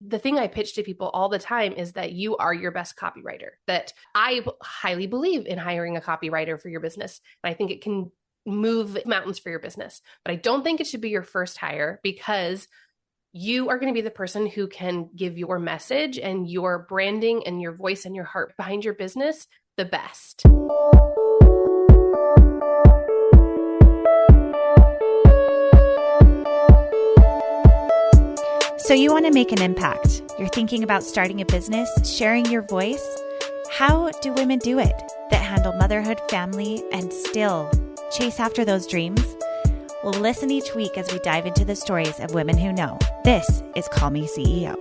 the thing I pitch to people all the time is that you are your best copywriter, that I highly believe in hiring a copywriter for your business. And I think it can move mountains for your business, but I don't think it should be your first hire, because you are going to be the person who can give your message and your branding and your voice and your heart behind your business the best. So you want to make an impact. You're thinking about starting a business, sharing your voice. How do women do it that handle motherhood, family, and still chase after those dreams? Well, listen each week as we dive into the stories of women who know. This is Call Me CEO.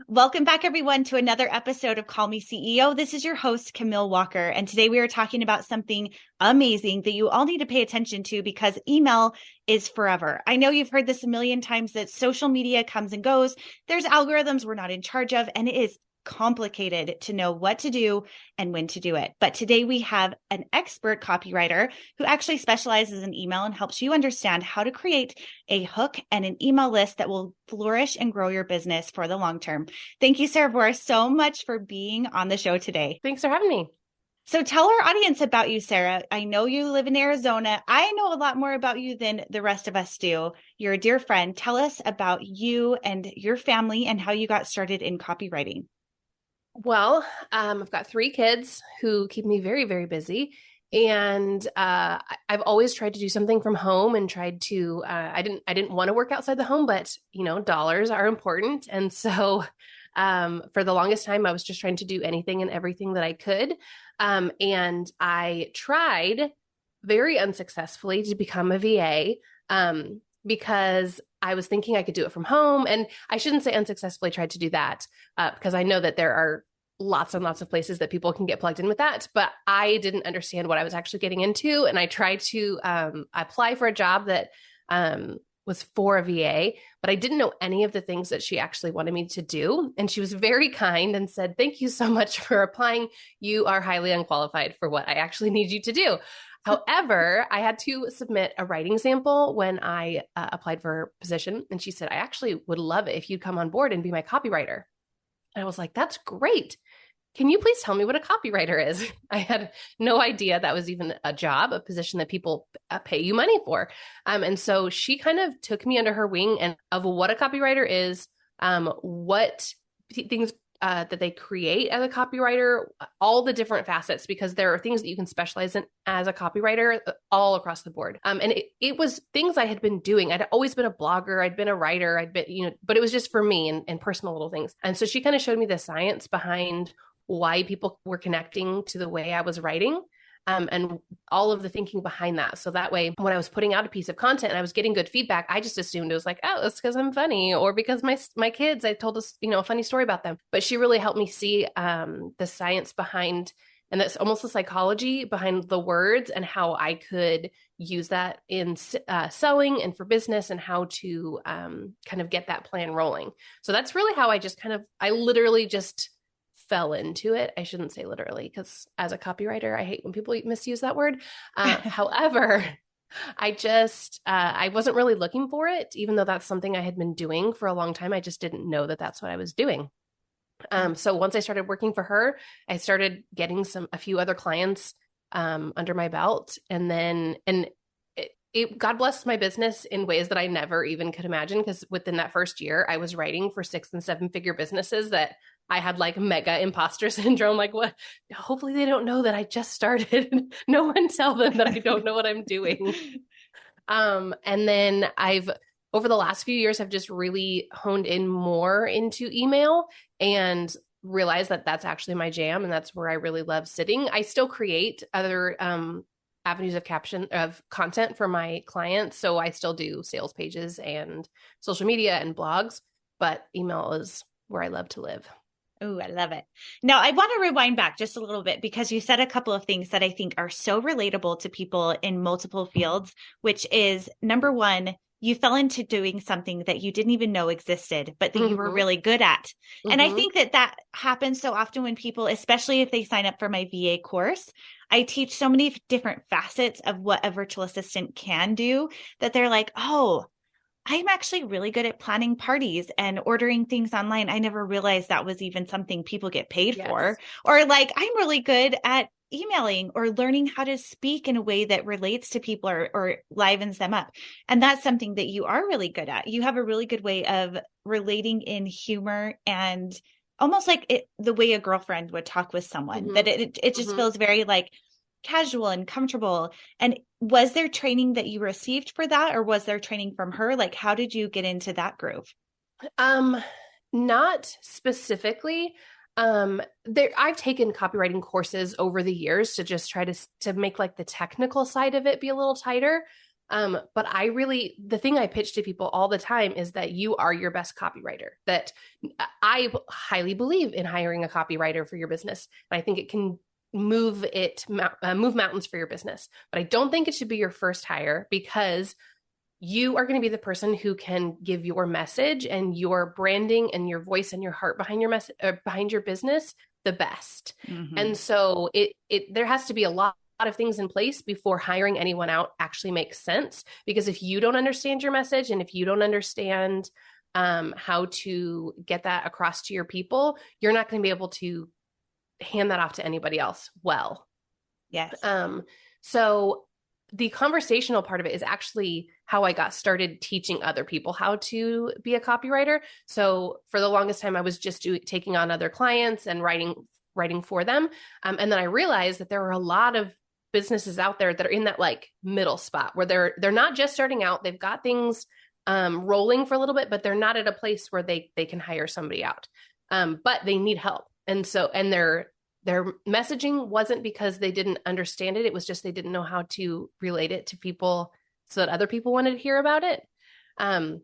Welcome back, everyone, to another episode of Call Me CEO. This is your host, Camille Walker, and today we are talking about something amazing that you all need to pay attention to, because email is forever. I know you've heard this a million times, that social media comes and goes. There's algorithms we're not in charge of, and it is complicated to know what to do and when to do it. But today we have an expert copywriter who actually specializes in email and helps you understand how to create a hook and an email list that will flourish and grow your business for the long term. Thank you, Sarah Voris, so much for being on the show today. Thanks for having me. So tell our audience about you, Sarah. I know you live in Arizona. I know a lot more about you than the rest of us do. You're a dear friend. Tell us about you and your family and how you got started in copywriting. Well, I've got 3 kids who keep me very, very busy. And I've always tried to do something from home and tried to, I didn't want to work outside the home, but dollars are important. And so for the longest time, I was just trying to do anything and everything that I could. And I tried very unsuccessfully to become a VA because I was thinking I could do it from home. And I shouldn't say unsuccessfully tried to do that because I know that there are lots and lots of places that people can get plugged in with that. But I didn't understand what I was actually getting into. And I tried to apply for a job that was for a VA, but I didn't know any of the things that she actually wanted me to do. And she was very kind and said, "Thank you so much for applying. You are highly unqualified for what I actually need you to do." However, I had to submit a writing sample when I applied for her position. And she said, "I actually would love it if you'd come on board and be my copywriter." And I was like, "That's great. Can you please tell me what a copywriter is?" I had no idea that was even a job, a position that people pay you money for. And so she kind of took me under her wing and of what a copywriter is, what things that they create as a copywriter, all the different facets, because there are things that you can specialize in as a copywriter all across the board. And it was things I had been doing. I'd always been a blogger. I'd been a writer. I'd been, but it was just for me and personal little things. And so she kind of showed me the science behind why people were connecting to the way I was writing. And all of the thinking behind that. So that way, when I was putting out a piece of content and I was getting good feedback, I just assumed it was like, oh, it's because I'm funny, or because my kids, I told us, a funny story about them. But she really helped me see the science behind, and that's almost the psychology behind the words and how I could use that in selling and for business and how to kind of get that plan rolling. So that's really how I literally just fell into it. I shouldn't say literally, because as a copywriter, I hate when people misuse that word. However, I wasn't really looking for it, even though that's something I had been doing for a long time. I just didn't know that that's what I was doing. So once I started working for her, I started getting a few other clients under my belt. And then, God blessed my business in ways that I never even could imagine, because within that first year, I was writing for 6- and 7-figure businesses that I had like mega imposter syndrome. Like, what? Hopefully they don't know that I just started. No one tell them that I don't know what I'm doing. And then over the last few years, I've just really honed in more into email and realized that that's actually my jam. And that's where I really love sitting. I still create other avenues of content for my clients. So I still do sales pages and social media and blogs, but email is where I love to live. Oh, I love it. Now, I want to rewind back just a little bit, because you said a couple of things that I think are so relatable to people in multiple fields, which is, number one, you fell into doing something that you didn't even know existed, but that you were really good at. Mm-hmm. And I think that happens so often when people, especially if they sign up for my VA course, I teach so many different facets of what a virtual assistant can do that they're like, oh, I'm actually really good at planning parties and ordering things online. I never realized that was even something people get paid for. Yes. Or like, I'm really good at emailing or learning how to speak in a way that relates to people or livens them up. And that's something that you are really good at. You have a really good way of relating in humor and almost like the way a girlfriend would talk with someone, that it just feels very like casual and comfortable. And was there training that you received for that, or was there training from her? Like, how did you get into that groove? Not specifically. I've taken copywriting courses over the years to just try to make like the technical side of it be a little tighter. But the thing I pitch to people all the time is that you are your best copywriter, that I highly believe in hiring a copywriter for your business. And I think it can move mountains for your business, but I don't think it should be your first hire, because you are going to be the person who can give your message and your branding and your voice and your heart behind your message, behind your business the best. And so there has to be a lot of things in place before hiring anyone out actually makes sense. Because if you don't understand your message, and if you don't understand how to get that across to your people, you're not going to be able to hand that off to anybody else well. Yes. So the conversational part of it is actually how I got started teaching other people how to be a copywriter. So for the longest time, I was just taking on other clients and writing for them. And then I realized that there are a lot of businesses out there that are in that like middle spot where they're not just starting out. They've got things rolling for a little bit, but they're not at a place where they can hire somebody out. But they need help. And their messaging wasn't because they didn't understand it. It was just they didn't know how to relate it to people so that other people wanted to hear about it. And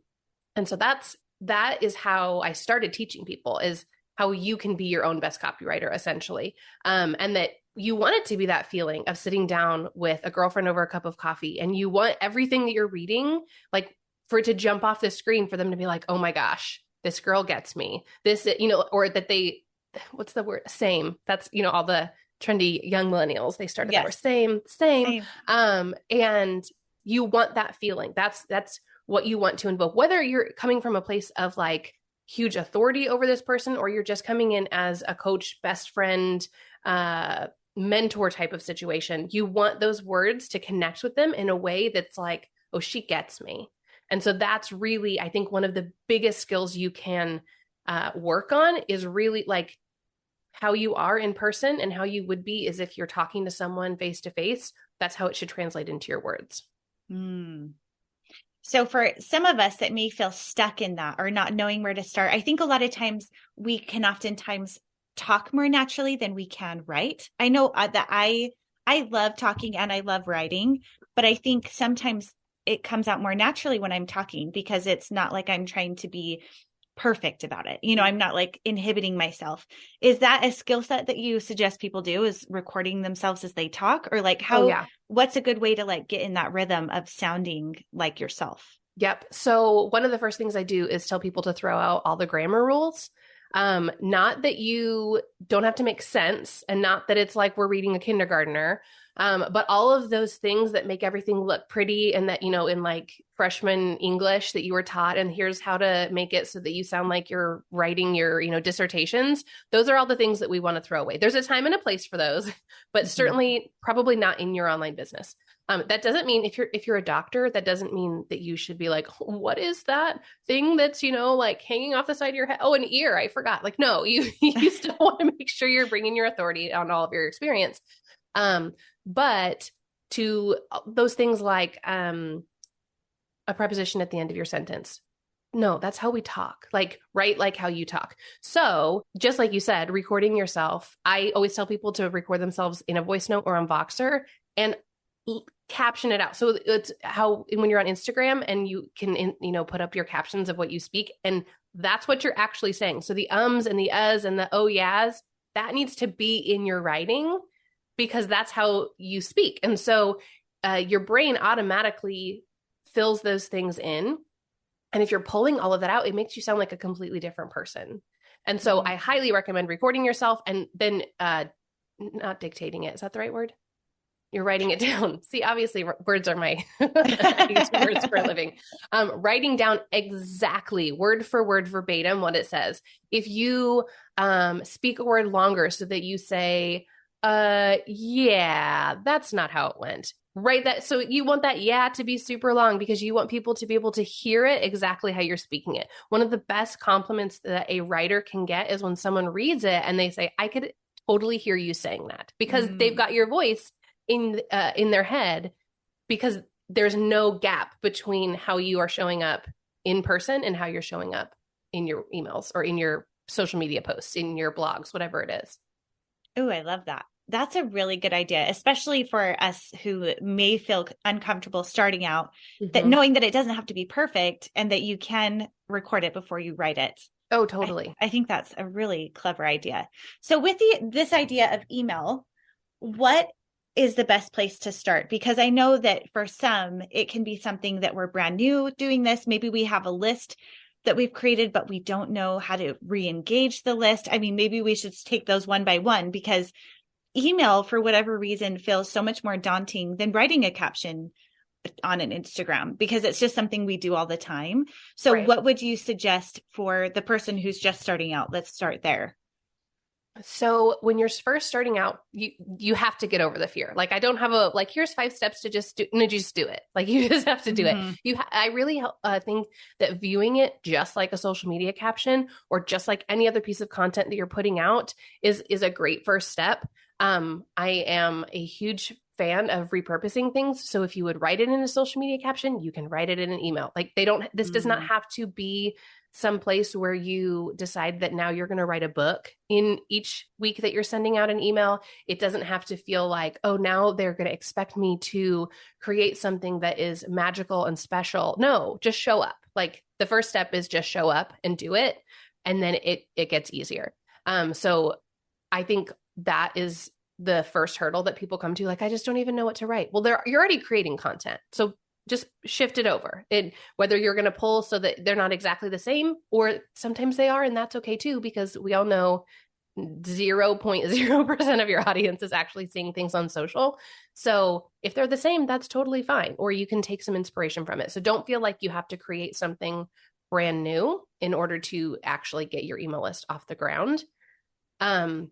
so that is how I started teaching people, is how you can be your own best copywriter, essentially. And that you want it to be that feeling of sitting down with a girlfriend over a cup of coffee, and you want everything that you're reading, like for it to jump off the screen, for them to be like, oh my gosh, this girl gets me. This, or that what's the word? Same. That's, all the trendy young millennials, they started that word, same. And you want that feeling. That's what you want to invoke, whether you're coming from a place of like huge authority over this person, or you're just coming in as a coach, best friend, mentor type of situation. You want those words to connect with them in a way that's like, oh, she gets me. And so that's really, I think, one of the biggest skills you can work on, is really like how you are in person and how you would be as if you're talking to someone face to face. That's how it should translate into your words. So for some of us that may feel stuck in that, or not knowing where to start, I think a lot of times we can oftentimes talk more naturally than we can write. I know that I love talking and I love writing, but I think sometimes it comes out more naturally when I'm talking, because it's not like I'm trying to be perfect about it. I'm not like inhibiting myself. Is that a skill set that you suggest people do, is recording themselves as they talk, or like what's a good way to like get in that rhythm of sounding like yourself? Yep. So one of the first things I do is tell people to throw out all the grammar rules. Not that you don't have to make sense, and not that it's like we're reading a kindergartner, but all of those things that make everything look pretty, and that, in like freshman English that you were taught, and here's how to make it so that you sound like you're writing your, dissertations. Those are all the things that we want to throw away. There's a time and a place for those, but certainly probably not in your online business. That doesn't mean if you're a doctor, that doesn't mean that you should be like, what is that thing that's, like hanging off the side of your head? Oh, an ear. I forgot. Like, no, you still want to make sure you're bringing your authority on all of your experience. But to those things like a preposition at the end of your sentence. No, that's how we talk. Like, write like how you talk. So just like you said, recording yourself, I always tell people to record themselves in a voice note or on Voxer and caption it out. So it's how, when you're on Instagram and you can, put up your captions of what you speak, and that's what you're actually saying. So the ums and the uhs and the oh yeahs, that needs to be in your writing, because that's how you speak. And so your brain automatically fills those things in. And if you're pulling all of that out, it makes you sound like a completely different person. And so I highly recommend recording yourself and then not dictating it. Is that the right word? You're writing it down. See, obviously words are my I use words for a living. Writing down exactly word for word verbatim what it says. If you speak a word longer so that you say, yeah, that's not how it went. Write that. So you want that yeah to be super long because you want people to be able to hear it exactly how you're speaking it. One of the best compliments that a writer can get is when someone reads it and they say, I could totally hear you saying that, because they've got your voice in their head, because there's no gap between how you are showing up in person and how you're showing up in your emails or in your social media posts, in your blogs, whatever it is. Oh, I love that. That's a really good idea, especially for us who may feel uncomfortable starting out, that knowing that it doesn't have to be perfect and that you can record it before you write it. Oh, totally. I think that's a really clever idea. So with this idea of email, what is the best place to start? Because I know that for some, it can be something that we're brand new doing this. Maybe we have a list that we've created, but we don't know how to re-engage the list. I mean, maybe we should take those one by one, because email, for whatever reason, feels so much more daunting than writing a caption on an Instagram, because it's just something we do all the time. So what would you suggest for the person who's just starting out? Let's start there. So when you're first starting out, you have to get over the fear. Like, I don't have here's 5 steps to just do. No, just do it. Like, you just have to do it. I really think that viewing it just like a social media caption or just like any other piece of content that you're putting out is a great first step. I am a huge fan of repurposing things. So if you would write it in a social media caption, you can write it in an email. Like, this does not have to be some place where you decide that now you're going to write a book in each week that you're sending out an email. It doesn't have to feel like, oh, now they're going to expect me to create something that is magical and special. No, just show up. Like, the first step is just show up and do it. And then it gets easier. So I think that is the first hurdle that people come to. Like, I just don't even know what to write. Well, you're already creating content. So just shift it over, and whether you're going to pull so that they're not exactly the same, or sometimes they are, and that's okay too, because we all know 0.0% of your audience is actually seeing things on social. So if they're the same, that's totally fine, or you can take some inspiration from it. So don't feel like you have to create something brand new in order to actually get your email list off the ground. And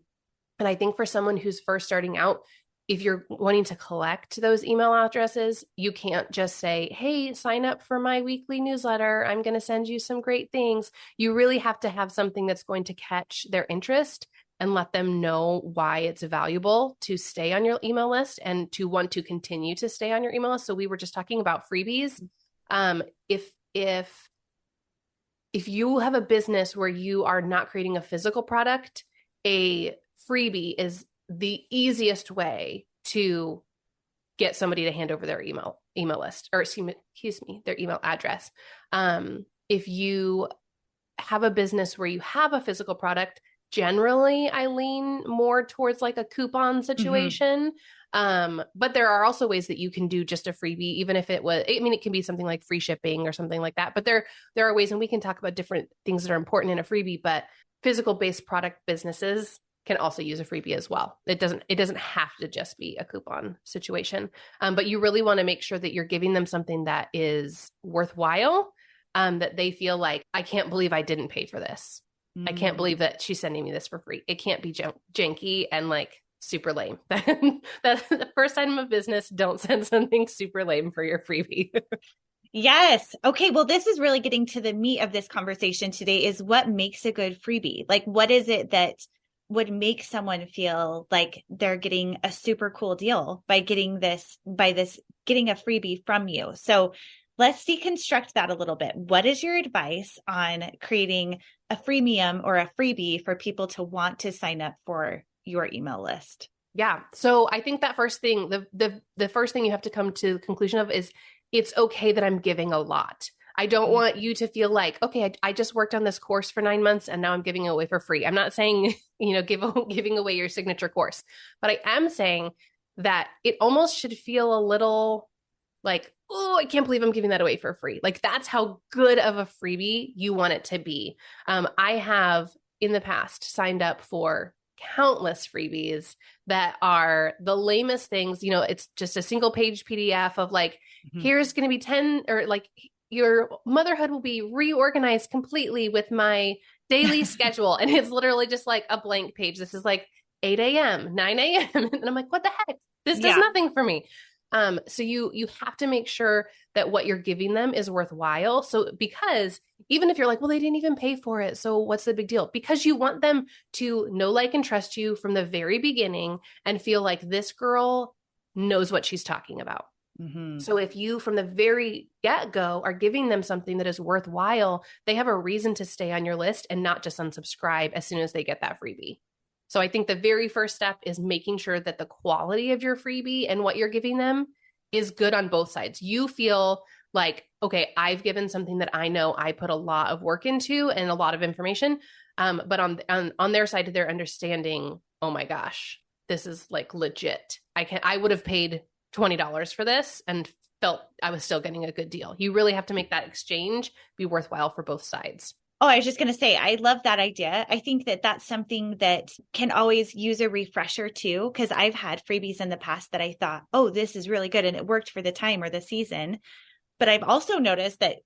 I think for someone who's first starting out, if you're wanting to collect those email addresses, you can't just say, hey, sign up for my weekly newsletter. I'm going to send you some great things. You really have to have something that's going to catch their interest and let them know why it's valuable to stay on your email list and to want to continue to stay on your email list. So we were just talking about freebies. If you have a business where you are not creating a physical product, a freebie is the easiest way to get somebody to hand over their email list, or excuse me, their email address. If you have a business where you have a physical product, generally I lean more towards like a coupon situation. But there are also ways that you can do just a freebie, even if it can be something like free shipping or something like that. But there are ways, and we can talk about different things that are important in a freebie, but physical based product businesses can also use a freebie as well. It doesn't have to just be a coupon situation. But you really want to make sure that you're giving them something that is worthwhile, that they feel like, I can't believe I didn't pay for this. I can't believe that she's sending me this for free. It can't be janky and like super lame. That's the first item of business. Don't send something super lame for your freebie. Yes. Okay. Well, this is really getting to the meat of this conversation today, is what makes a good freebie? Like, what is it that would make someone feel like they're getting a super cool deal by getting a freebie from you? So let's deconstruct that a little bit. What is your advice on creating a freemium or a freebie for people to want to sign up for your email list? Yeah. So I think that first thing, the first thing you have to come to the conclusion of is, it's okay that I'm giving a lot. I don't want you to feel like, okay, I just worked on this course for 9 months and now I'm giving it away for free. I'm not saying, giving away your signature course, but I am saying that it almost should feel a little like, oh, I can't believe I'm giving that away for free. Like, that's how good of a freebie you want it to be. I have in the past signed up for countless freebies that are the lamest things. You know, it's just a single page PDF of like, here's going to be 10, or like, your motherhood will be reorganized completely with my daily schedule. And it's literally just like a blank page. This is like 8 a.m., 9 a.m. And I'm like, what the heck? This does nothing for me. So you have to make sure that what you're giving them is worthwhile. So because even if you're like, well, they didn't even pay for it, so what's the big deal? Because you want them to know, like, and trust you from the very beginning and feel like this girl knows what she's talking about. So if you from the very get-go are giving them something that is worthwhile, they have a reason to stay on your list and not just unsubscribe as soon as they get that freebie. So I think the very first step is making sure that the quality of your freebie and what you're giving them is good on both sides. You feel like, okay, I've given something that I know I put a lot of work into and a lot of information. But on their side, they're understanding, oh my gosh, this is like legit. I would have paid $20 for this and felt I was still getting a good deal. You really have to make that exchange be worthwhile for both sides. Oh, I was just going to say, I love that idea. I think that that's something that can always use a refresher too, because I've had freebies in the past that I thought, oh, this is really good. And it worked for the time or the season. But I've also noticed that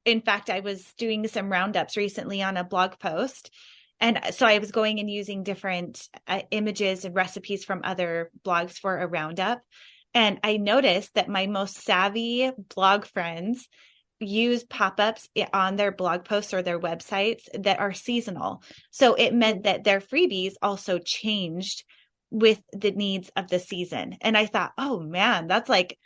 in fact, I was doing some roundups recently on a blog post. And so I was going and using different images and recipes from other blogs for a roundup. And I noticed that my most savvy blog friends use pop-ups on their blog posts or their websites that are seasonal. So it meant that their freebies also changed with the needs of the season. And I thought, oh man, that's like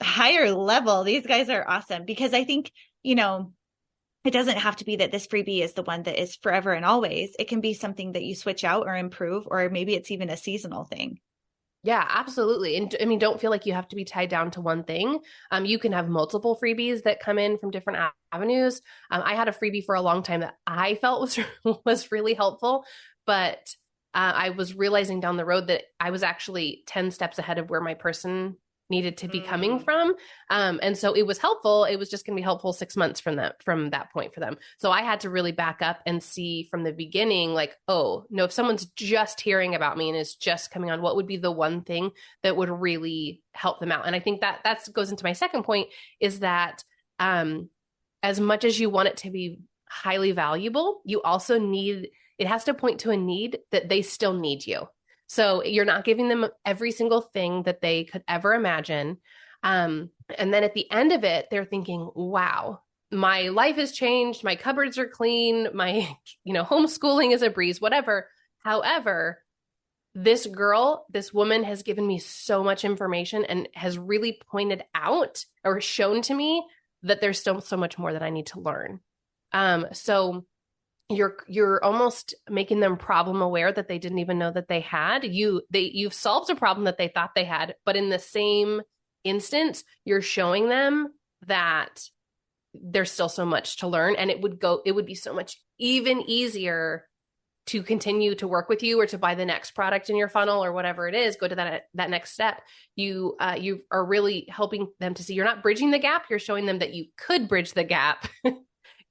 higher level. These guys are awesome, because I think, it doesn't have to be that this freebie is the one that is forever and always. It can be something that you switch out or improve, or maybe it's even a seasonal thing. Yeah, absolutely. And I mean, don't feel like you have to be tied down to one thing. You can have multiple freebies that come in from different avenues. I had a freebie for a long time that I felt was really helpful, but I was realizing down the road that I was actually 10 steps ahead of where my person needed to be coming from. And so it was helpful. It was just going to be helpful 6 months from that point for them. So I had to really back up and see from the beginning, like, oh no, if someone's just hearing about me and is just coming on, what would be the one thing that would really help them out? And I think that goes into my second point, is that as much as you want it to be highly valuable, you also it has to point to a need that they still need you. So you're not giving them every single thing that they could ever imagine. And then at the end of it, they're thinking, wow, my life has changed. My cupboards are clean. My, homeschooling is a breeze, whatever. However, this woman has given me so much information and has really pointed out or shown to me that there's still so much more that I need to learn. So you're almost making them problem aware that they didn't even know that they had. You've solved a problem that they thought they had, but in the same instance, you're showing them that there's still so much to learn, and it would be so much even easier to continue to work with you or to buy the next product in your funnel or whatever it is, go to that next step. You are really helping them to see you're not bridging the gap. You're showing them that you could bridge the gap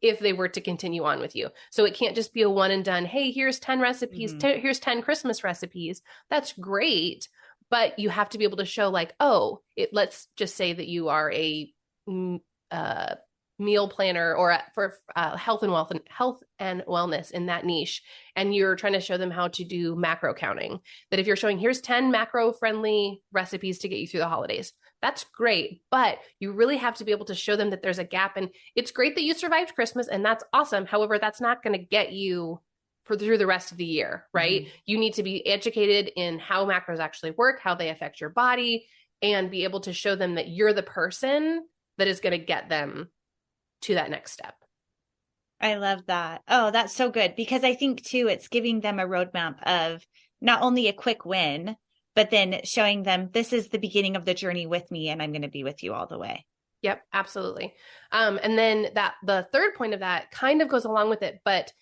if they were to continue on with you. So it can't just be a one and done. Hey, here's 10 recipes. Here's 10 Christmas recipes. That's great. But you have to be able to show like, let's just say that you are a meal planner or for health and wellness in that niche. And you're trying to show them how to do macro counting. That if you're showing, here's 10 macro friendly recipes to get you through the holidays, that's great. But you really have to be able to show them that there's a gap. And it's great that you survived Christmas, and that's awesome. However, that's not going to get you through the rest of the year, right? Mm-hmm. You need to be educated in how macros actually work, how they affect your body, and be able to show them that you're the person that is going to get them to that next step. I love that. Oh, that's so good. Because I think too, it's giving them a roadmap of not only a quick win, but then showing them this is the beginning of the journey with me, and I'm going to be with you all the way. Yep, absolutely. And then the third point of that kind of goes along with it, but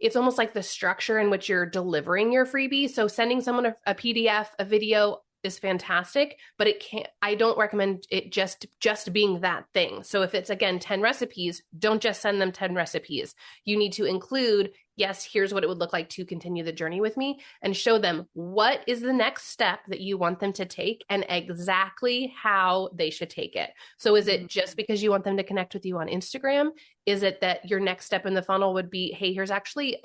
it's almost like the structure in which you're delivering your freebie. So sending someone a PDF, a video, is fantastic, but I don't recommend it just being that thing. So if it's, again, 10 recipes, don't just send them 10 recipes. You need to include, yes, here's what it would look like to continue the journey with me, and show them what is the next step that you want them to take and exactly how they should take it. So is it just because you want them to connect with you on Instagram? Is it that your next step in the funnel would be, hey, here's actually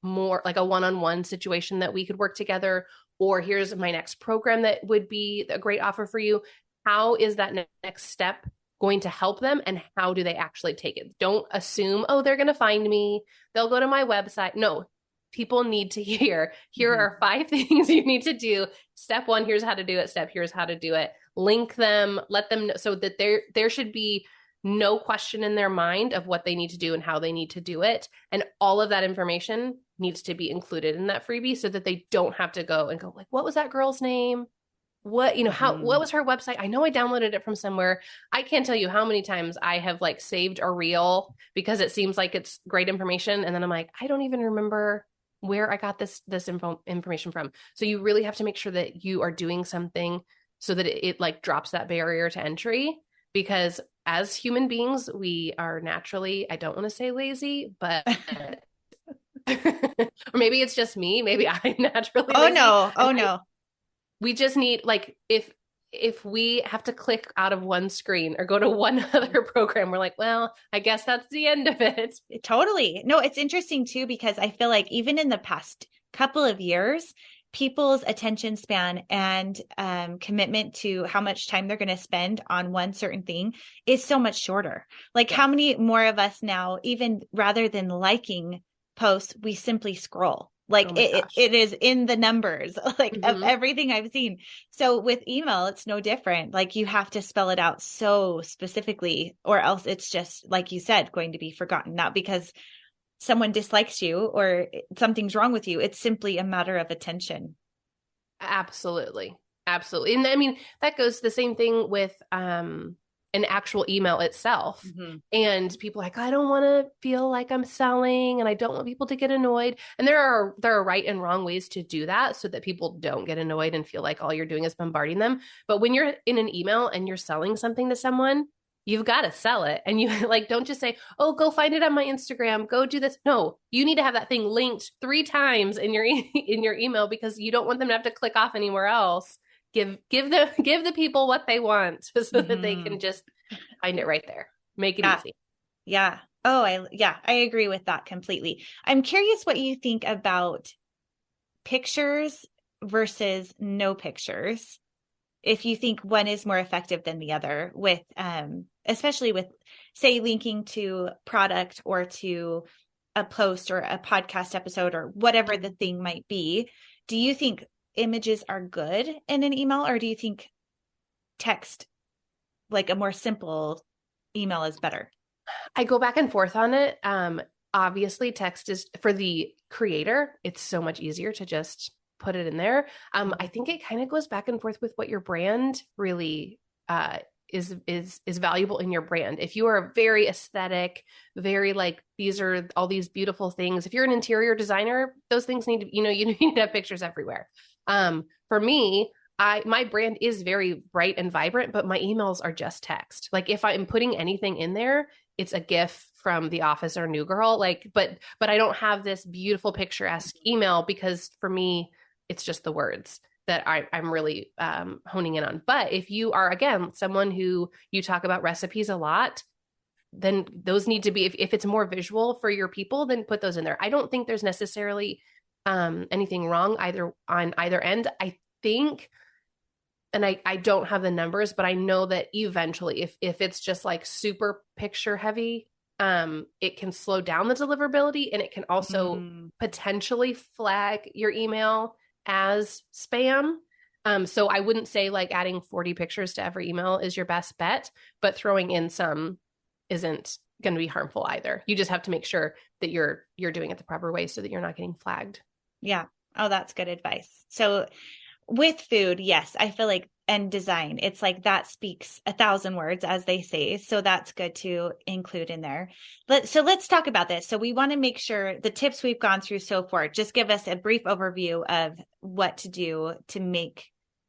more like a one-on-one situation that we could work together, or here's my next program that would be a great offer for you. How is that next step going to help them, and how do they actually take it? Don't assume, oh, they're going to find me, they'll go to my website. No, people need to hear, here are 5 things you need to do. Step 1, here's how to do it. Step, here's how to do it. Link them, let them know, so that there should be no question in their mind of what they need to do and how they need to do it. And all of that information needs to be included in that freebie, so that they don't have to go and go like, what was that girl's name? What, what was her website? I know I downloaded it from somewhere. I can't tell you how many times I have like saved a reel because it seems like it's great information. And then I'm like, I don't even remember where I got this information from. So you really have to make sure that you are doing something so that it like drops that barrier to entry, because as human beings, we are naturally, I don't want to say lazy, but or maybe it's just me. Maybe I'm naturally lazy. No. We just need, like, if we have to click out of one screen or go to one other program, we're like, well, I guess that's the end of it. Totally. No, it's interesting too, because I feel like even in the past couple of years, people's attention span and commitment to how much time they're going to spend on one certain thing is so much shorter. Like, how many more of us now, even rather than liking posts, we simply scroll. Like, it is in the numbers, like of everything I've seen. So with email, it's no different. Like, you have to spell it out so specifically, or else it's just, like you said, going to be forgotten. Not because someone dislikes you or something's wrong with you. It's simply a matter of attention. Absolutely. Absolutely. And I mean, that goes the same thing with an actual email itself. And people are like, I don't want to feel like I'm selling, and I don't want people to get annoyed. And there are right and wrong ways to do that so that people don't get annoyed and feel like all you're doing is bombarding them. But when you're in an email and you're selling something to someone, you've got to sell it. And you like, don't just say, oh, go find it on my Instagram, go do this. No, you need to have that thing linked 3 times in your email, because you don't want them to have to click off anywhere else. Give the people what they want so that they can just find it right there. Make it easy. Yeah. Oh, I agree with that completely. I'm curious what you think about pictures versus no pictures. If you think one is more effective than the other with, especially with, say, linking to product or to a post or a podcast episode or whatever the thing might be. Do you think images are good in an email, or do you think text, like a more simple email, is better? I go back and forth on it. Obviously, text is, for the creator, it's so much easier to just put it in there. I think it kind of goes back and forth with what your brand really is valuable in your brand. If you are very aesthetic, very like, these are all these beautiful things. If you're an interior designer, those things need to, you need to have pictures everywhere. For me, my brand is very bright and vibrant, but my emails are just text. Like, if I'm putting anything in there, it's a GIF from The Office or New Girl. Like, but I don't have this beautiful picturesque email, because for me, it's just the words that I'm really honing in on. But if you are, again, someone who you talk about recipes a lot, then those need to be, if it's more visual for your people, then put those in there. I don't think there's necessarily anything wrong on either end. I think, and I don't have the numbers, but I know that eventually if it's just like super picture heavy, it can slow down the deliverability, and it can also potentially flag your email as spam. So I wouldn't say like adding 40 pictures to every email is your best bet, but throwing in some isn't going to be harmful either. You just have to make sure that you're doing it the proper way so that you're not getting flagged. Yeah. Oh, that's good advice. So with food, yes, I feel like, and design, it's like that speaks 1,000 words, as they say. So that's good to include in there. So let's talk about this. So we want to make sure the tips we've gone through so far, just give us a brief overview of what to do to make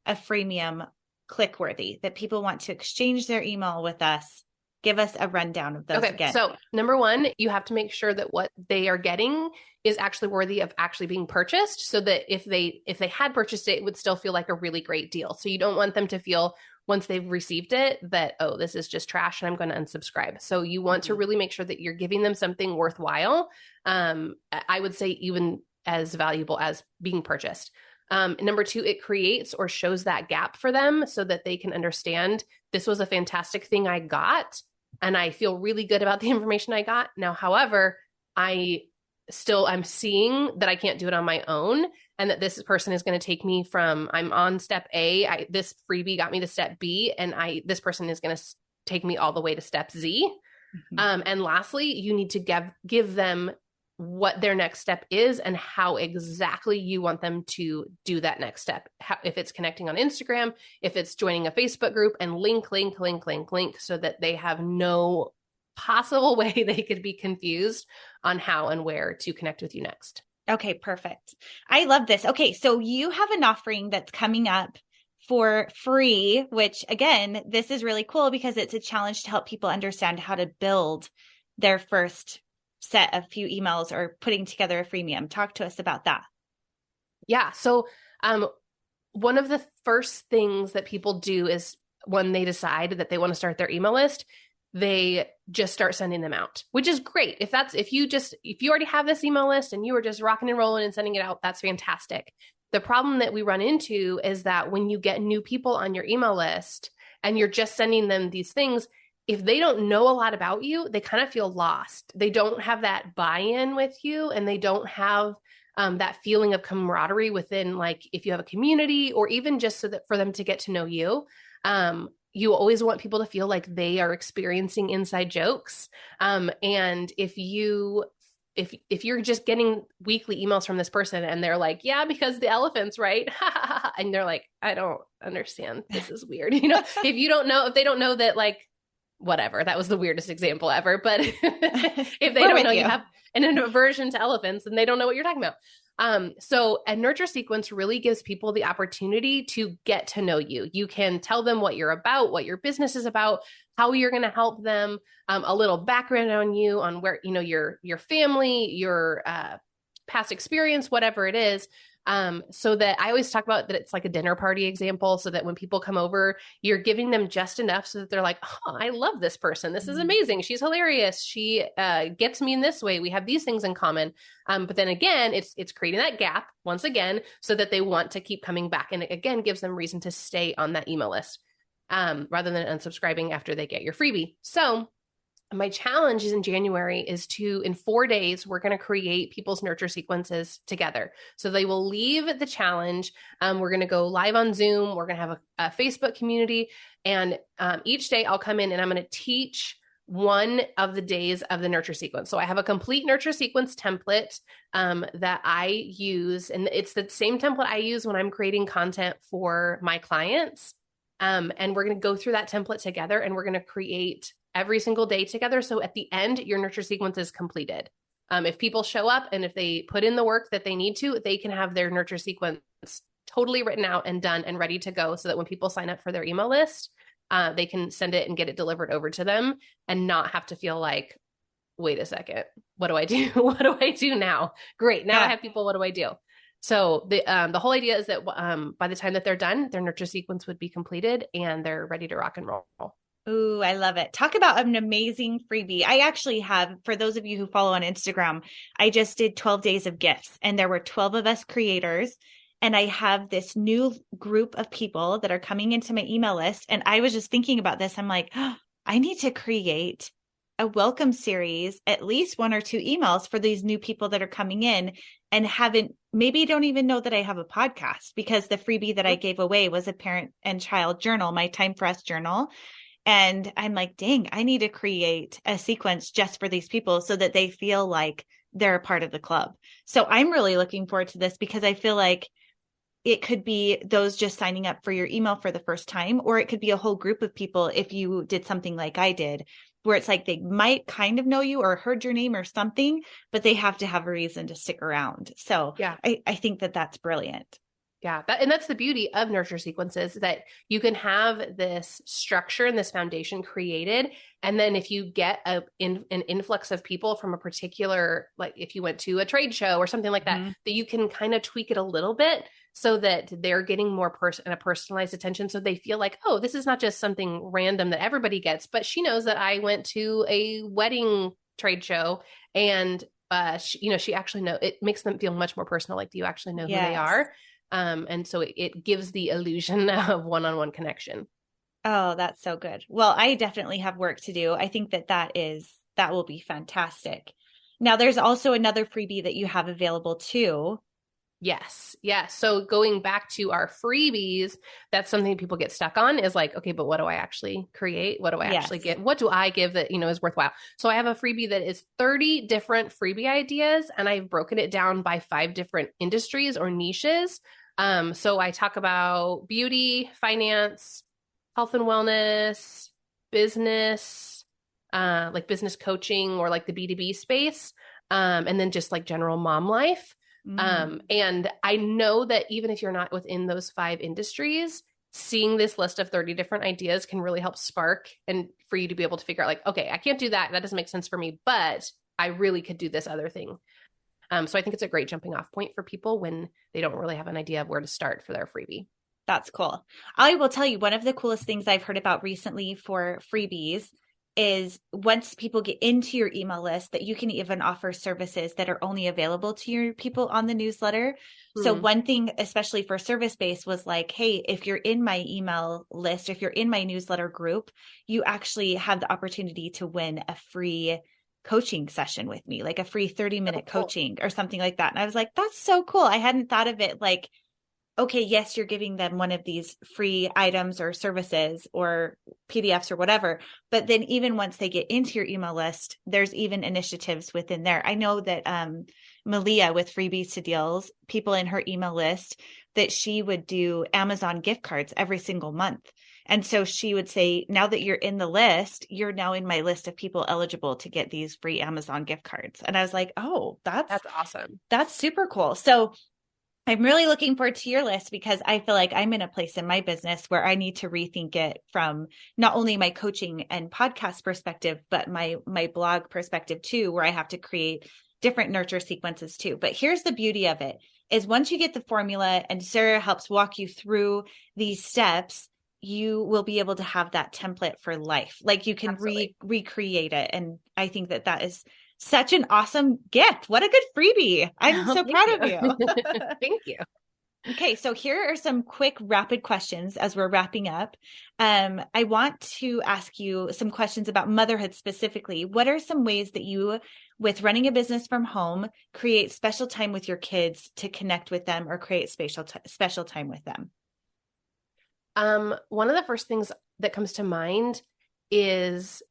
a freemium click worthy that people want to exchange their email with us? Give us a rundown of those again. So number one, you have to make sure that what they are getting is actually worthy of actually being purchased, so that if they had purchased it, it would still feel like a really great deal. So you don't want them to feel once they've received it that, oh, this is just trash and I'm going to unsubscribe. So you want to really make sure that you're giving them something worthwhile. I would say even as valuable as being purchased. Number two, it creates or shows that gap for them so that they can understand this was a fantastic thing I got, and I feel really good about the information I got. Now, however, I'm seeing that I can't do it on my own, and that this person is going to take me from, I'm on step A, this freebie got me to step B, and this person is going to take me all the way to step Z. And lastly, you need to give them what their next step is and how exactly you want them to do that next step. If it's connecting on Instagram, if it's joining a Facebook group, and link, so that they have no possible way they could be confused on how and where to connect with you next. Okay, perfect. I love this. Okay, so you have an offering that's coming up for free, which again, this is really cool because it's a challenge to help people understand how to build their first set of few emails or putting together a freemium. Talk to us about that. Yeah. So one of the first things that people do is when they decide that they want to start their email list, they just start sending them out, which is great. If you already have this email list and you are just rocking and rolling and sending it out, that's fantastic. The problem that we run into is that when you get new people on your email list and you're just sending them these things, if they don't know a lot about you, they kind of feel lost. They don't have that buy-in with you, and they don't have that feeling of camaraderie within, like if you have a community, or even just so that for them to get to know you. You always want people to feel like they are experiencing inside jokes. And if you're just getting weekly emails from this person and they're like, yeah, because the elephants, right? And they're like, I don't understand. This is weird. If they don't know that, like, whatever, that was the weirdest example ever. But if they don't know you have an aversion to elephants, and they don't know what you're talking about. So a nurture sequence really gives people the opportunity to get to know you. You can tell them what you're about, what your business is about, how you're going to help them, a little background on you, on where, your family, your past experience, whatever it is. So that I always talk about that it's like a dinner party example, so that when people come over, you're giving them just enough so that they're like, oh, I love this person. This is amazing. She's hilarious. She gets me in this way. We have these things in common. But then again, it's creating that gap once again, so that they want to keep coming back. And it again gives them reason to stay on that email list, rather than unsubscribing after they get your freebie. So my challenge is in January is in 4 days, we're going to create people's nurture sequences together. So they will leave the challenge. We're going to go live on Zoom. We're going to have a Facebook community. And each day I'll come in and I'm going to teach one of the days of the nurture sequence. So I have a complete nurture sequence template that I use. And it's the same template I use when I'm creating content for my clients. And we're going to go through that template together, and we're going to create every single day together. So at the end, your nurture sequence is completed. If people show up and if they put in the work that they need to, they can have their nurture sequence totally written out and done and ready to go, so that when people sign up for their email list, they can send it and get it delivered over to them and not have to feel like, wait a second, what do I do? What do I do now? Great. Now I have people. What do I do? So the whole idea is that by the time that they're done, their nurture sequence would be completed and they're ready to rock and roll. Ooh, I love it. Talk about an amazing freebie. I actually have, for those of you who follow on Instagram, I just did 12 days of gifts, and there were 12 of us creators. And I have this new group of people that are coming into my email list. And I was just thinking about this. I'm like, oh, I need to create a welcome series, at least 1 or 2 emails for these new people that are coming in and maybe don't even know that I have a podcast, because the freebie that I gave away was a parent and child journal, my Time for Us journal. And I'm like, dang, I need to create a sequence just for these people so that they feel like they're a part of the club. So I'm really looking forward to this, because I feel like it could be those just signing up for your email for the first time, or it could be a whole group of people if you did something like I did, where it's like they might kind of know you or heard your name or something, but they have to have a reason to stick around. So yeah, I think that that's brilliant. Yeah, and that's the beauty of nurture sequences, that you can have this structure and this foundation created. And then if you get an influx of people from a particular, like if you went to a trade show or something like that, Mm-hmm. that you can kind of tweak it a little bit so that they're getting more a personalized attention. So they feel like, oh, this is not just something random that everybody gets, but she knows that I went to a wedding trade show, and she actually know, it makes them feel much more personal. Like, do you actually know who they Yes. are? And so it gives the illusion of one-on-one connection. Oh, that's so good. Well, I definitely have work to do. I think that will be fantastic. Now, there's also another freebie that you have available too. Yes. Yes. So going back to our freebies, that's something people get stuck on, is like, okay, but what do I actually create? What do I actually Yes. get? What do I give that, is worthwhile? So I have a freebie that is 30 different freebie ideas, and I've broken it down by 5 different industries or niches. So I talk about beauty, finance, health and wellness, business, like business coaching or like the B2B space, and then just like general mom life. And I know that even if you're not within those 5 industries, seeing this list of 30 different ideas can really help spark, and for you to be able to figure out like, okay, I can't do that. That doesn't make sense for me, but I really could do this other thing. So I think it's a great jumping off point for people when they don't really have an idea of where to start for their freebie. That's cool. I will tell you, one of the coolest things I've heard about recently for freebies is once people get into your email list, that you can even offer services that are only available to your people on the newsletter. So one thing, especially for service-based, was like, hey, if you're in my email list, if you're in my newsletter group, you actually have the opportunity to win a free coaching session with me, like a free 30-minute coaching or something like that. And I was like, that's so cool. I hadn't thought of it like, okay, yes, you're giving them one of these free items or services or PDFs or whatever. But then even once they get into your email list, there's even initiatives within there. I know that Malia with Freebies to Deals, people in her email list, that she would do Amazon gift cards every single month. And so she would say, now that you're in the list, you're now in my list of people eligible to get these free Amazon gift cards. And I was like, oh, That's awesome. That's super cool. So I'm really looking forward to your list, because I feel like I'm in a place in my business where I need to rethink it from not only my coaching and podcast perspective, but my blog perspective too, where I have to create different nurture sequences too. But here's the beauty of it, is once you get the formula and Sarah helps walk you through these steps, you will be able to have that template for life. Like you can recreate it. And I think that is such an awesome gift. What a good freebie. I'm so proud of you. Thank you. Okay, so here are some quick rapid questions as we're wrapping up. I want to ask you some questions about motherhood specifically. What are some ways that you, with running a business from home, create special time with your kids to connect with them or create special time with them? One of the first things that comes to mind is,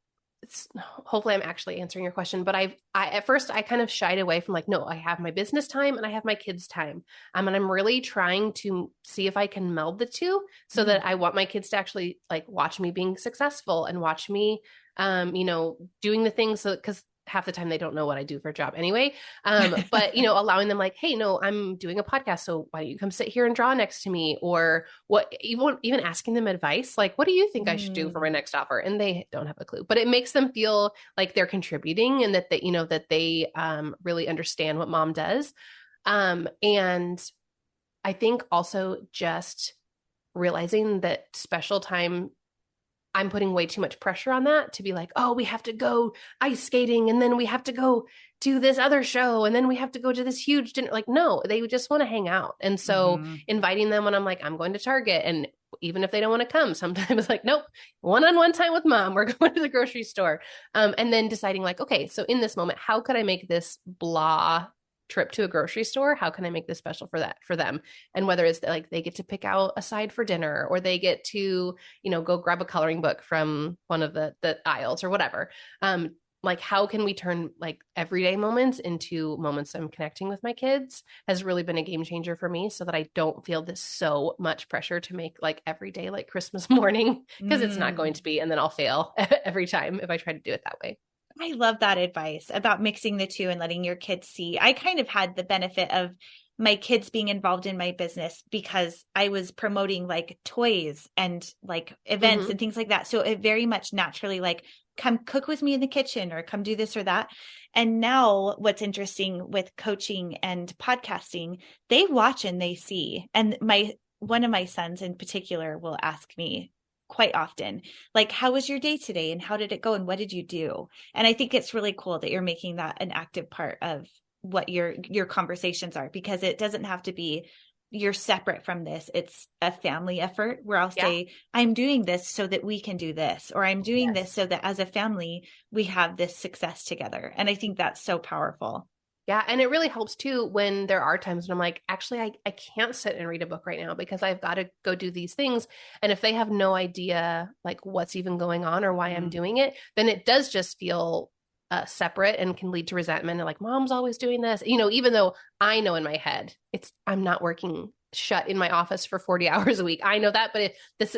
hopefully I'm actually answering your question, but I at first I kind of shied away from like, no, I have my business time and I have my kids' time. And I'm really trying to see if I can meld the two, so that I want my kids to actually like watch me being successful and watch me, doing the things. So, because half the time they don't know what I do for a job anyway. But, allowing them like, hey, no, I'm doing a podcast, so why don't you come sit here and draw next to me? Or what, even asking them advice, like, what do you think I should do for my next offer? And they don't have a clue, but it makes them feel like they're contributing, and that they really understand what mom does. And I think also just realizing that special time, I'm putting way too much pressure on that to be like, oh, we have to go ice skating, and then we have to go do this other show, and then we have to go to this huge dinner. Like, no, they just want to hang out. And so inviting them when I'm like, I'm going to Target, and even if they don't want to come, sometimes like, nope, one-on-one time with mom, we're going to the grocery store. And then deciding like, okay, so in this moment, how could I make this blah trip to a grocery store, how can I make this special for them? And whether it's like they get to pick out a side for dinner, or they get to, go grab a coloring book from one of the aisles or whatever. Like, how can we turn like everyday moments into moments I'm connecting with my kids, has really been a game changer for me, so that I don't feel this so much pressure to make like every day like Christmas morning, because it's not going to be, and then I'll fail every time if I try to do it that way. I love that advice about mixing the two and letting your kids see. I kind of had the benefit of my kids being involved in my business because I was promoting like toys and like events and things like that. So it very much naturally like, come cook with me in the kitchen or come do this or that. And now what's interesting with coaching and podcasting, they watch and they see. And one of my sons in particular will ask me quite often, like, how was your day today? And how did it go? And what did you do? And I think it's really cool that you're making that an active part of what your conversations are, because it doesn't have to be you're separate from this. It's a family effort where I'll say, I'm doing this so that we can do this, or I'm doing this so that as a family, we have this success together. And I think that's so powerful. Yeah. And it really helps too when there are times when I'm like, actually, I can't sit and read a book right now because I've got to go do these things. And if they have no idea like what's even going on or why I'm doing it, then it does just feel separate and can lead to resentment. And like, mom's always doing this, even though I know in my head, I'm not working shut in my office for 40 hours a week. I know that, but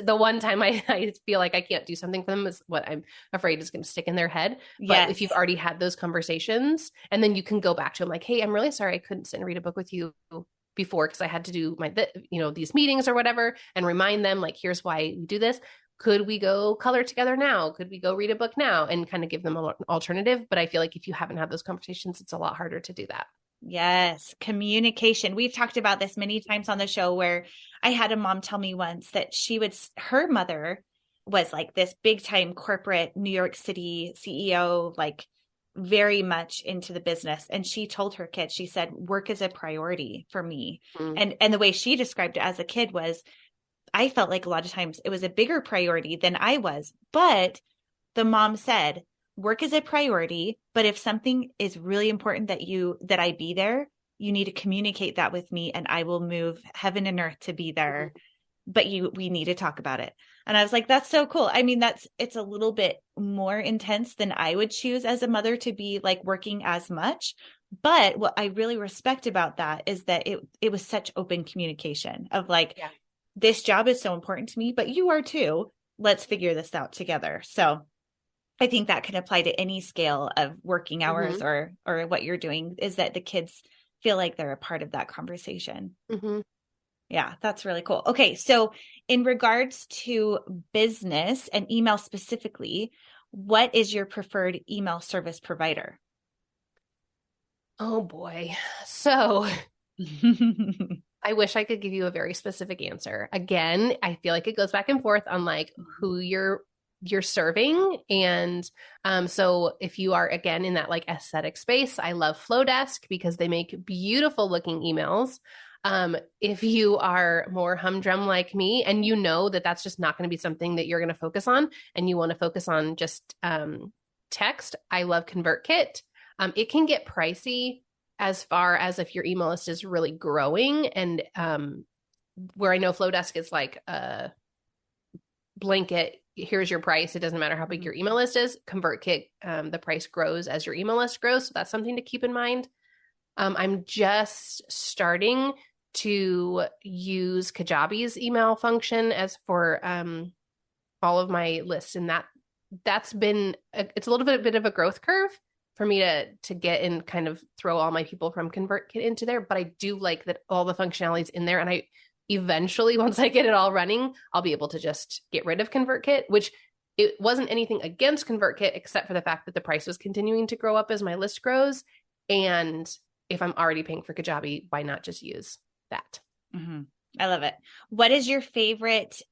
the one time I feel like I can't do something for them is what I'm afraid is going to stick in their head. But if you've already had those conversations and then you can go back to them like, hey, I'm really sorry I couldn't sit and read a book with you before because I had to do my, these meetings or whatever, and remind them like, here's why we do this. Could we go color together now? Could we go read a book now? And kind of give them an alternative. But I feel like if you haven't had those conversations, it's a lot harder to do that. Yes. Communication. We've talked about this many times on the show, where I had a mom tell me once that her mother was like this big time corporate New York City CEO, like very much into the business. And she told her kids, she said, work is a priority for me. And the way she described it as a kid was, I felt like a lot of times it was a bigger priority than I was. But the mom said, work is a priority, but if something is really important that I be there, you need to communicate that with me and I will move heaven and earth to be there. But we need to talk about it. And I was like, that's so cool. I mean, it's a little bit more intense than I would choose as a mother to be like working as much. But what I really respect about that is that it was such open communication of like, this job is so important to me, but you are too. Let's figure this out together. So I think that can apply to any scale of working hours or what you're doing, is that the kids feel like they're a part of that conversation. Yeah, that's really cool. Okay. So in regards to business and email specifically, what is your preferred email service provider? Oh boy. So I wish I could give you a very specific answer. Again, I feel like it goes back and forth on like who you're serving. And so if you are, again, in that like aesthetic space, I love Flowdesk because they make beautiful looking emails. If you are more humdrum like me and you know that that's just not going to be something that you're going to focus on and you want to focus on just text, I love ConvertKit. It can get pricey as far as if your email list is really growing, and where I know Flowdesk is like a blanket, here's your price, it doesn't matter how big your email list is. ConvertKit, the price grows as your email list grows, so that's something to keep in mind. I'm just starting to use Kajabi's email function as for all of my lists, and that's been it's a little bit of a growth curve for me to get and kind of throw all my people from ConvertKit into there. But I do like that all the functionality is in there. And I eventually, once I get it all running, I'll be able to just get rid of ConvertKit, which it wasn't anything against ConvertKit, except for the fact that the price was continuing to grow up as my list grows. And if I'm already paying for Kajabi, why not just use that? I love it. What is your favorite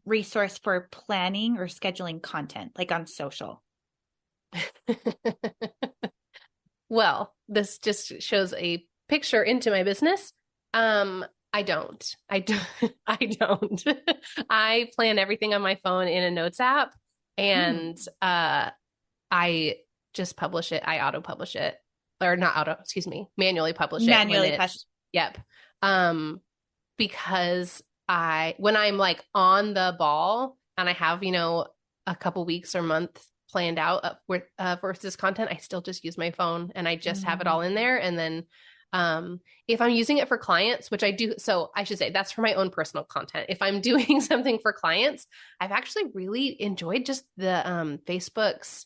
resource for planning or scheduling content, like on social? Well, this just shows a picture into my business. I don't. I don't. I plan everything on my phone in a notes app, and I just publish it. I auto publish it, or not auto, excuse me, manually publish it. Manually publish. Yep. Because when I'm like on the ball and I have, a couple weeks or month planned out for this content, I still just use my phone and I just have it all in there. And then if I'm using it for clients, which I do, so I should say that's for my own personal content. If I'm doing something for clients, I've actually really enjoyed just the Facebook's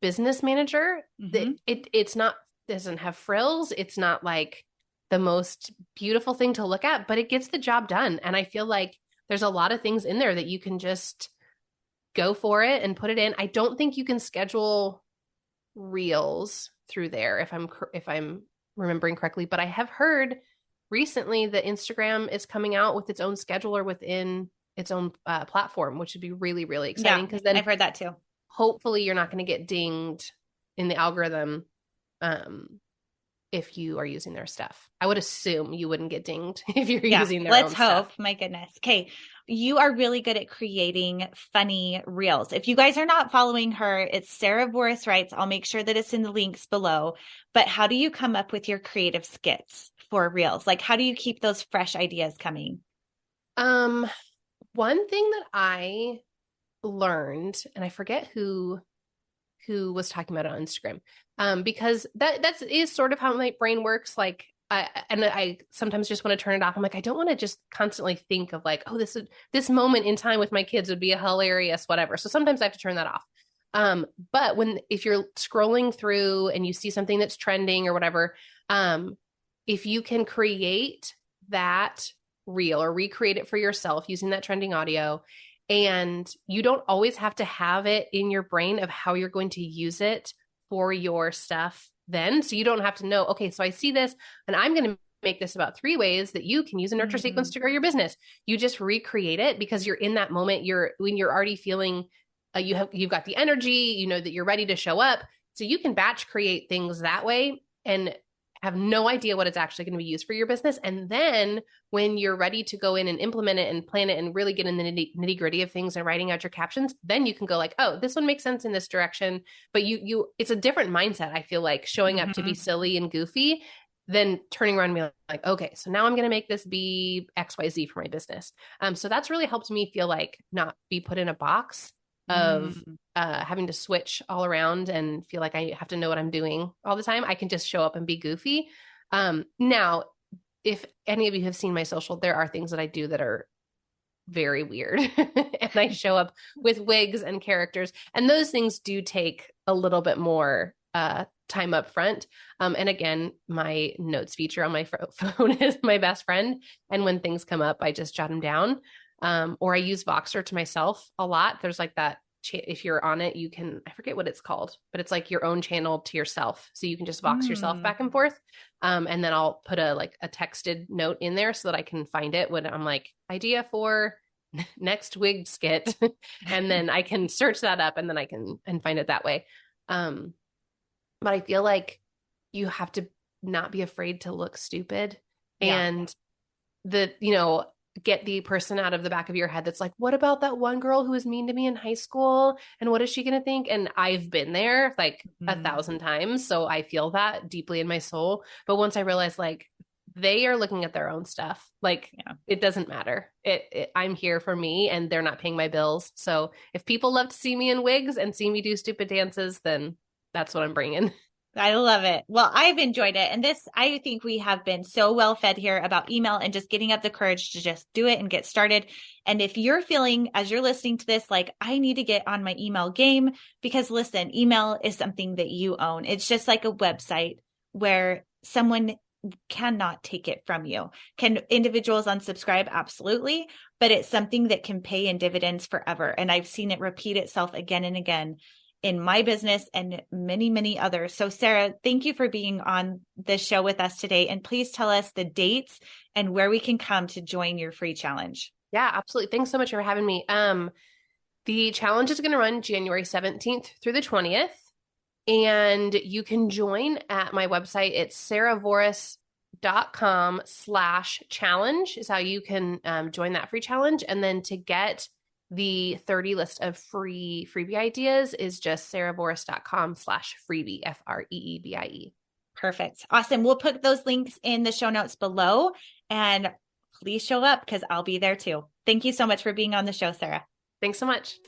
business manager. It's not, doesn't have frills. It's not like the most beautiful thing to look at, but it gets the job done. And I feel like there's a lot of things in there that you can just go for it and put it in. I don't think you can schedule reels through there if I'm remembering correctly, but I have heard recently that Instagram is coming out with its own scheduler within its own platform, which would be really, really exciting. Because then I've heard that too. Hopefully you're not going to get dinged in the algorithm if you are using their stuff. I would assume you wouldn't get dinged if you're using their Let's own hope. stuff. My goodness. Okay. You are really good at creating funny reels. If you guys are not following her, it's Sarah Voris Writes. I'll make sure that it's in the links below. But how do you come up with your creative skits for reels? Like, how do you keep those fresh ideas coming? One thing that I learned, and I forget who was talking about it on Instagram, because that is sort of how my brain works. Like, I sometimes just want to turn it off. I'm like, I don't want to just constantly think of like, oh, this moment in time with my kids would be a hilarious whatever. So sometimes I have to turn that off. But if you're scrolling through and you see something that's trending or whatever, if you can create that reel or recreate it for yourself using that trending audio, and you don't always have to have it in your brain of how you're going to use it for your stuff then. So you don't have to know, okay, so I see this and I'm going to make this about 3 ways that you can use a nurture sequence to grow your business. You just recreate it because you're in that moment. When you're already feeling, you've got the energy, you know that you're ready to show up. So you can batch create things that way and have no idea what it's actually going to be used for your business. And then when you're ready to go in and implement it and plan it and really get in the nitty gritty of things and writing out your captions, then you can go like, oh, this one makes sense in this direction. But it's a different mindset. I feel like showing up to be silly and goofy, then turning around and being like, okay, so now I'm going to make this be XYZ for my business. So that's really helped me feel like not be put in a box of having to switch all around and feel like I have to know what I'm doing all the time. I can just show up and be goofy. Now, if any of you have seen my social, there are things that I do that are very weird. And I show up with wigs and characters. And those things do take a little bit more time up front. And again, my notes feature on my phone is my best friend. And when things come up, I just jot them down. Or I use Voxer to myself a lot. There's like that, if you're on it, you can, I forget what it's called, but it's like your own channel to yourself. So you can just Vox yourself back and forth. And then I'll put a texted note in there so that I can find it when I'm like, idea for next wig skit. And then I can search that up and then I can find it that way. But I feel like you have to not be afraid to look stupid and get the person out of the back of your head that's like, what about that one girl who was mean to me in high school? And what is she going to think? And I've been there like 1,000 times. So I feel that deeply in my soul. But once I realized like they are looking at their own stuff, like it doesn't matter. I'm here for me and they're not paying my bills. So if people love to see me in wigs and see me do stupid dances, then that's what I'm bringing. I love it. Well, I've enjoyed it. And I think we have been so well fed here about email and just getting up the courage to just do it and get started. And if you're feeling, as you're listening to this, like I need to get on my email game, because listen, email is something that you own. It's just like a website where someone cannot take it from you. Can individuals unsubscribe? Absolutely. But it's something that can pay in dividends forever. And I've seen it repeat itself again and again in my business and many, many others. So Sarah, thank you for being on this show with us today. And please tell us the dates and where we can come to join your free challenge. Yeah, absolutely. Thanks so much for having me. The challenge is going to run January 17th through the 20th. And you can join at my website. It's sarahvoris.com/challenge is how you can join that free challenge. And then to get the 30 list of freebie ideas is just sarahvoris.com/freebie, FREEBIE. Perfect. Awesome. We'll put those links in the show notes below, and please show up because I'll be there too. Thank you so much for being on the show, Sarah. Thanks so much.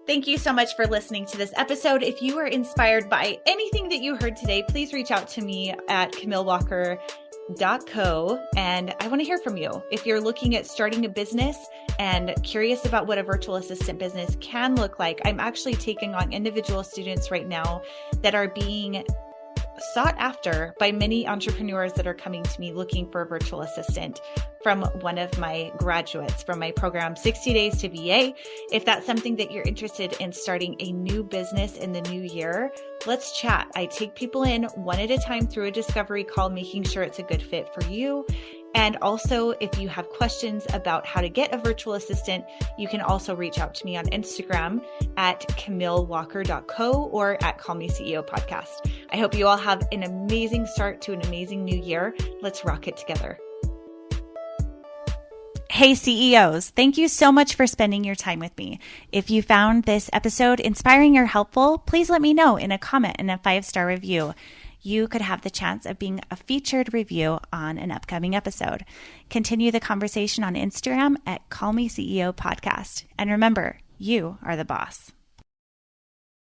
Thank you so much for listening to this episode. If you were inspired by anything that you heard today, please reach out to me at camillewalker.co. And I want to hear from you. If you're looking at starting a business and curious about what a virtual assistant business can look like, I'm actually taking on individual students right now that are being sought after by many entrepreneurs that are coming to me looking for a virtual assistant from one of my graduates from my program, 60 Days to VA. If that's something that you're interested in starting a new business in the new year, let's chat. I take people in one at a time through a discovery call, making sure it's a good fit for you. And also, if you have questions about how to get a virtual assistant, you can also reach out to me on Instagram at camillewalker.co or at Call Me CEO podcast. I hope you all have an amazing start to an amazing new year. Let's rock it together. Hey CEOs, thank you so much for spending your time with me. If you found this episode inspiring or helpful, please let me know in a comment and a 5-star review. You could have the chance of being a featured review on an upcoming episode. Continue the conversation on Instagram at Call Me CEO Podcast. And remember, you are the boss.